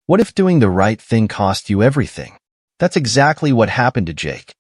What if doing the right thing cost you everything? That's exactly what happened to Jake,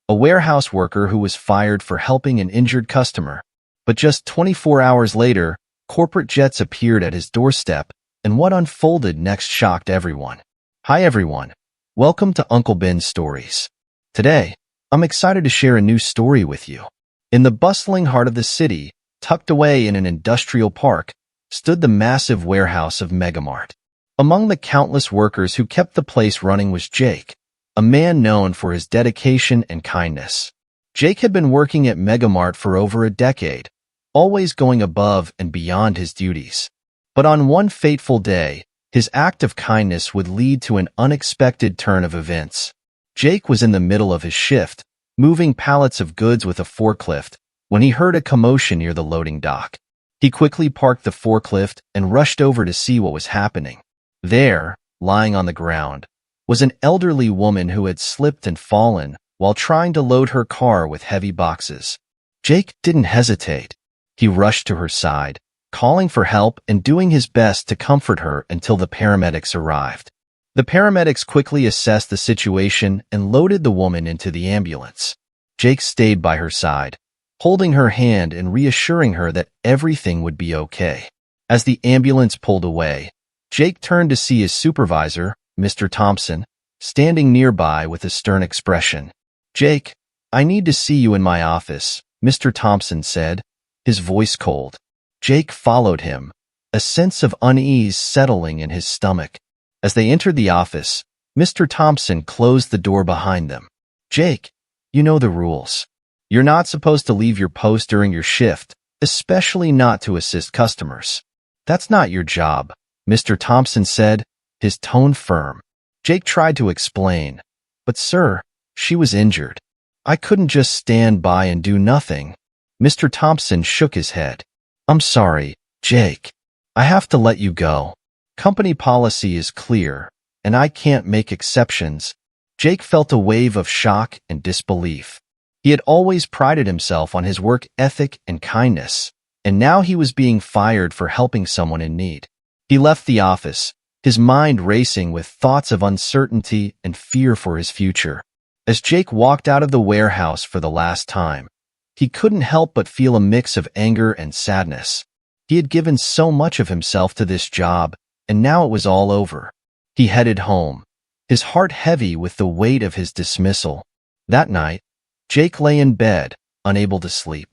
a warehouse worker who was fired for helping an injured customer. But just 24 hours later, corporate jets appeared at his doorstep, and what unfolded next shocked everyone. Hi everyone, welcome to Uncle Ben's Stories. Today, I'm excited to share a new story with you. In the bustling heart of the city, tucked away in an industrial park, stood the massive warehouse of Megamart. Among the countless workers who kept the place running was Jake, a man known for his dedication and kindness. Jake had been working at Megamart for over a decade, always going above and beyond his duties. But on one fateful day, his act of kindness would lead to an unexpected turn of events. Jake was in the middle of his shift, moving pallets of goods with a forklift, when he heard a commotion near the loading dock. He quickly parked the forklift and rushed over to see what was happening. There, lying on the ground, was an elderly woman who had slipped and fallen while trying to load her car with heavy boxes. Jake didn't hesitate. He rushed to her side, calling for help and doing his best to comfort her until the paramedics arrived. The paramedics quickly assessed the situation and loaded the woman into the ambulance. Jake stayed by her side, holding her hand and reassuring her that everything would be okay. As the ambulance pulled away, Jake turned to see his supervisor, Mr. Thompson, standing nearby with a stern expression. "Jake, I need to see you in my office," Mr. Thompson said, his voice cold. Jake followed him, a sense of unease settling in his stomach. As they entered the office, Mr. Thompson closed the door behind them. "Jake, you know the rules. You're not supposed to leave your post during your shift, especially not to assist customers. That's not your job," Mr. Thompson said, his tone firm. Jake tried to explain, "But sir, she was injured. I couldn't just stand by and do nothing." Mr. Thompson shook his head. "I'm sorry, Jake. I have to let you go. Company policy is clear, and I can't make exceptions." Jake felt a wave of shock and disbelief. He had always prided himself on his work ethic and kindness, and now he was being fired for helping someone in need. He left the office, his mind racing with thoughts of uncertainty and fear for his future. As Jake walked out of the warehouse for the last time, he couldn't help but feel a mix of anger and sadness. He had given so much of himself to this job, and now it was all over. He headed home, his heart heavy with the weight of his dismissal. That night, Jake lay in bed, unable to sleep.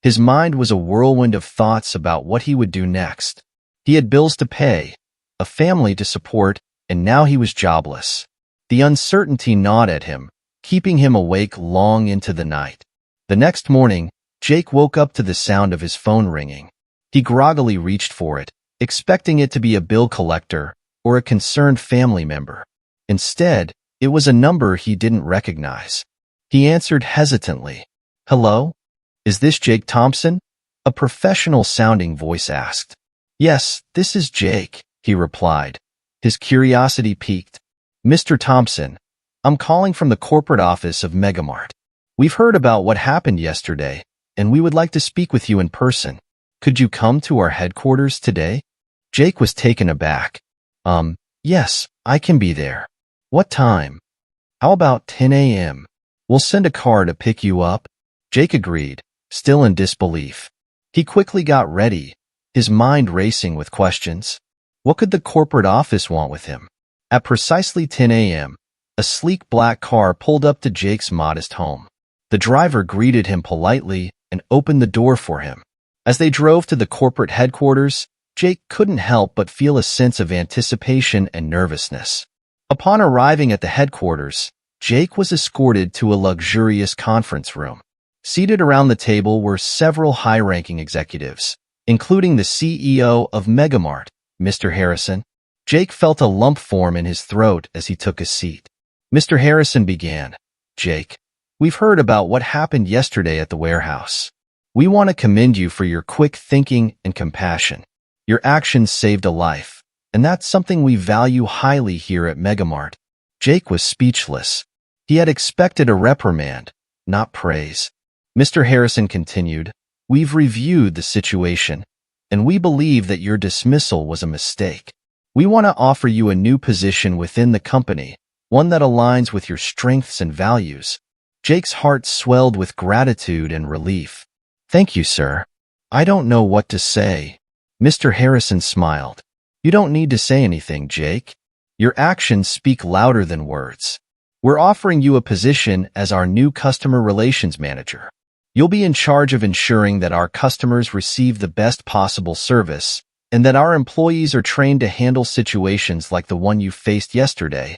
His mind was a whirlwind of thoughts about what he would do next. He had bills to pay, a family to support, and now he was jobless. The uncertainty gnawed at him, keeping him awake long into the night. The next morning, Jake woke up to the sound of his phone ringing. He groggily reached for it, expecting it to be a bill collector or a concerned family member. Instead, it was a number he didn't recognize. He answered hesitantly. "Hello? Is this Jake Thompson?" a professional-sounding voice asked. "Yes, this is Jake," he replied, his curiosity piqued. "Mr. Thompson, I'm calling from the corporate office of Megamart. We've heard about what happened yesterday, and we would like to speak with you in person. Could you come to our headquarters today?" Jake was taken aback. Yes, I can be there. What time?" "How about 10 a.m.? We'll send a car to pick you up." Jake agreed, still in disbelief. He quickly got ready, his mind racing with questions. What could the corporate office want with him? At precisely 10 a.m., a sleek black car pulled up to Jake's modest home. The driver greeted him politely and opened the door for him. As they drove to the corporate headquarters, Jake couldn't help but feel a sense of anticipation and nervousness. Upon arriving at the headquarters, Jake was escorted to a luxurious conference room. Seated around the table were several high-ranking executives, including the CEO of Megamart, Mr. Harrison. Jake felt a lump form in his throat as he took a seat. Mr. Harrison began, "Jake, we've heard about what happened yesterday at the warehouse. We want to commend you for your quick thinking and compassion. Your actions saved a life, and that's something we value highly here at Megamart." Jake was speechless. He had expected a reprimand, not praise. Mr. Harrison continued, "We've reviewed the situation, and we believe that your dismissal was a mistake. We want to offer you a new position within the company, one that aligns with your strengths and values." Jake's heart swelled with gratitude and relief. "Thank you, sir. I don't know what to say." Mr. Harrison smiled. "You don't need to say anything, Jake. Your actions speak louder than words. We're offering you a position as our new customer relations manager. You'll be in charge of ensuring that our customers receive the best possible service and that our employees are trained to handle situations like the one you faced yesterday."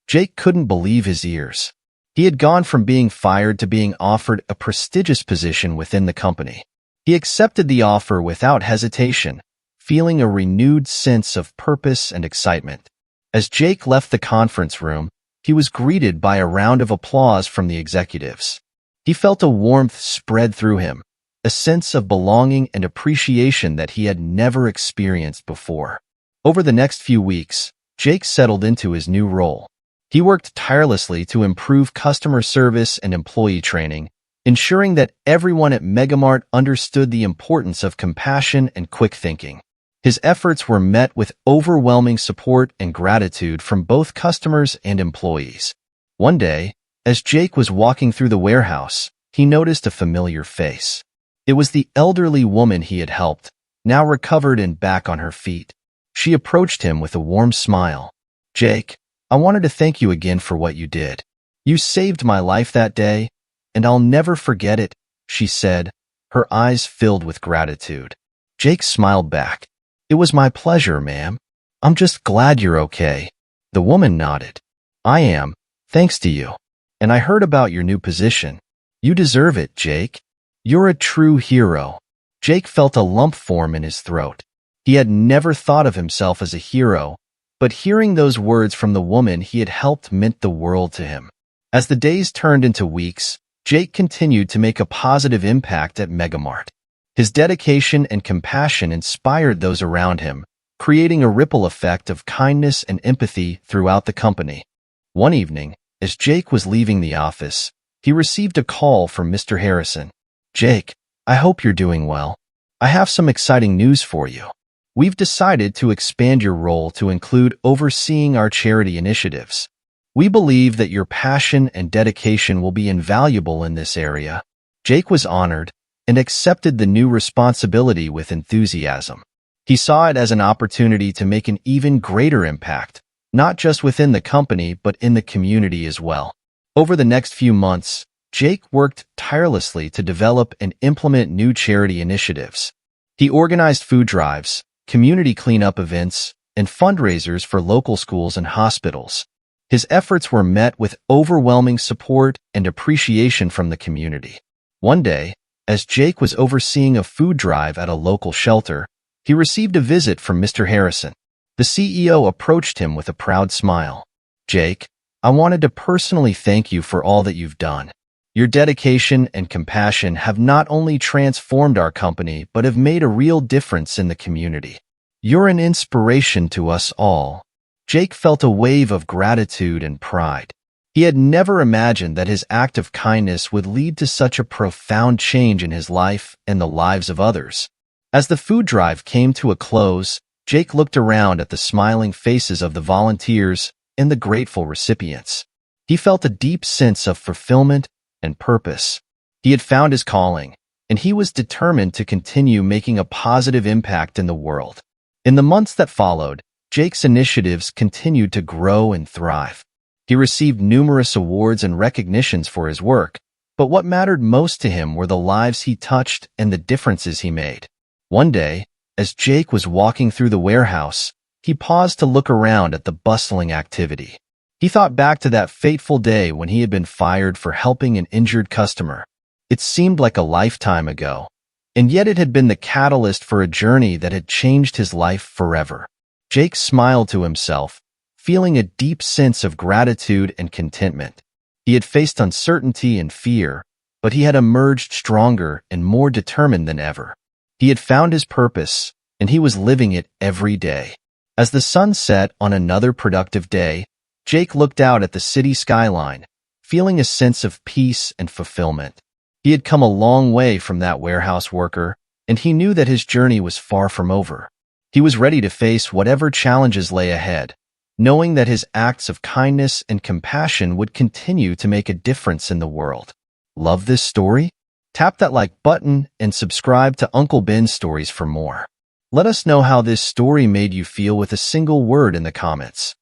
Jake couldn't believe his ears. He had gone from being fired to being offered a prestigious position within the company. He accepted the offer without hesitation, feeling a renewed sense of purpose and excitement. As Jake left the conference room, he was greeted by a round of applause from the executives. He felt a warmth spread through him, a sense of belonging and appreciation that he had never experienced before. Over the next few weeks, Jake settled into his new role. He worked tirelessly to improve customer service and employee training, ensuring that everyone at Megamart understood the importance of compassion and quick thinking. His efforts were met with overwhelming support and gratitude from both customers and employees. One day, as Jake was walking through the warehouse, he noticed a familiar face. It was the elderly woman he had helped, now recovered and back on her feet. She approached him with a warm smile. "Jake, I wanted to thank you again for what you did. You saved my life that day, and I'll never forget it," she said, her eyes filled with gratitude. Jake smiled back. "It was my pleasure, ma'am. I'm just glad you're okay." The woman nodded. "I am, thanks to you. And I heard about your new position. You deserve it, Jake. You're a true hero." Jake felt a lump form in his throat. He had never thought of himself as a hero, but hearing those words from the woman he had helped meant the world to him. As the days turned into weeks, Jake continued to make a positive impact at Megamart. His dedication and compassion inspired those around him, creating a ripple effect of kindness and empathy throughout the company. One evening, as Jake was leaving the office, he received a call from Mr. Harrison. "Jake, I hope you're doing well. I have some exciting news for you. We've decided to expand your role to include overseeing our charity initiatives. We believe that your passion and dedication will be invaluable in this area." Jake was honored and accepted the new responsibility with enthusiasm. He saw it as an opportunity to make an even greater impact, not just within the company but in the community as well. Over the next few months, Jake worked tirelessly to develop and implement new charity initiatives. He organized food drives, community cleanup events, and fundraisers for local schools and hospitals. His efforts were met with overwhelming support and appreciation from the community. One day, as Jake was overseeing a food drive at a local shelter, he received a visit from Mr. Harrison. The CEO approached him with a proud smile. "Jake, I wanted to personally thank you for all that you've done. Your dedication and compassion have not only transformed our company but have made a real difference in the community. You're an inspiration to us all." Jake felt a wave of gratitude and pride. He had never imagined that his act of kindness would lead to such a profound change in his life and the lives of others. As the food drive came to a close, Jake looked around at the smiling faces of the volunteers and the grateful recipients. He felt a deep sense of fulfillment and purpose. He had found his calling, and he was determined to continue making a positive impact in the world. In the months that followed, Jake's initiatives continued to grow and thrive. He received numerous awards and recognitions for his work, but what mattered most to him were the lives he touched and the differences he made. One day, as Jake was walking through the warehouse, he paused to look around at the bustling activity. He thought back to that fateful day when he had been fired for helping an injured customer. It seemed like a lifetime ago, and yet it had been the catalyst for a journey that had changed his life forever. Jake smiled to himself, feeling a deep sense of gratitude and contentment. He had faced uncertainty and fear, but he had emerged stronger and more determined than ever. He had found his purpose, and he was living it every day. As the sun set on another productive day, Jake looked out at the city skyline, feeling a sense of peace and fulfillment. He had come a long way from that warehouse worker, and he knew that his journey was far from over. He was ready to face whatever challenges lay ahead, knowing that his acts of kindness and compassion would continue to make a difference in the world. Love this story? Tap that like button and subscribe to Uncle Ben's Stories for more. Let us know how this story made you feel with a single word in the comments.